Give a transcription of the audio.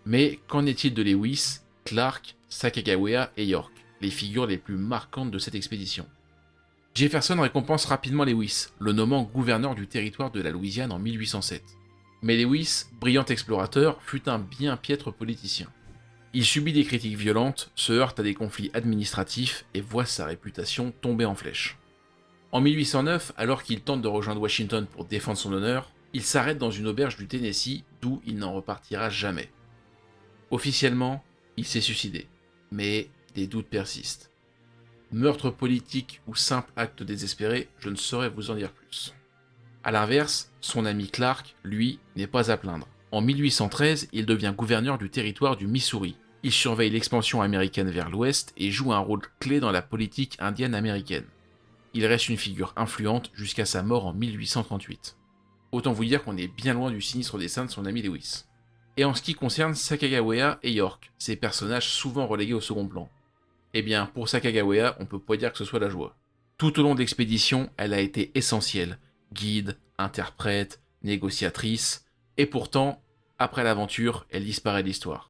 Mais qu'en est-il de Lewis, Clark, Sacagawea et York, les figures les plus marquantes de cette expédition? Jefferson récompense rapidement Lewis, le nommant gouverneur du territoire de la Louisiane en 1807. Mais Lewis, brillant explorateur, fut un bien piètre politicien. Il subit des critiques violentes, se heurte à des conflits administratifs et voit sa réputation tomber en flèche. En 1809, alors qu'il tente de rejoindre Washington pour défendre son honneur, il s'arrête dans une auberge du Tennessee d'où il n'en repartira jamais. Officiellement, il s'est suicidé, mais des doutes persistent. Meurtre politique ou simple acte désespéré, je ne saurais vous en dire plus. A l'inverse, son ami Clark, lui, n'est pas à plaindre. En 1813, il devient gouverneur du territoire du Missouri. Il surveille l'expansion américaine vers l'ouest et joue un rôle clé dans la politique indienne américaine. Il reste une figure influente jusqu'à sa mort en 1838. Autant vous dire qu'on est bien loin du sinistre dessein de son ami Lewis. Et en ce qui concerne Sacagawea et York, ces personnages souvent relégués au second plan. Eh bien, pour Sacagawea, on peut pas dire que ce soit la joie. Tout au long de l'expédition, elle a été essentielle. Guide, interprète, négociatrice, et pourtant, après l'aventure, elle disparaît de l'histoire.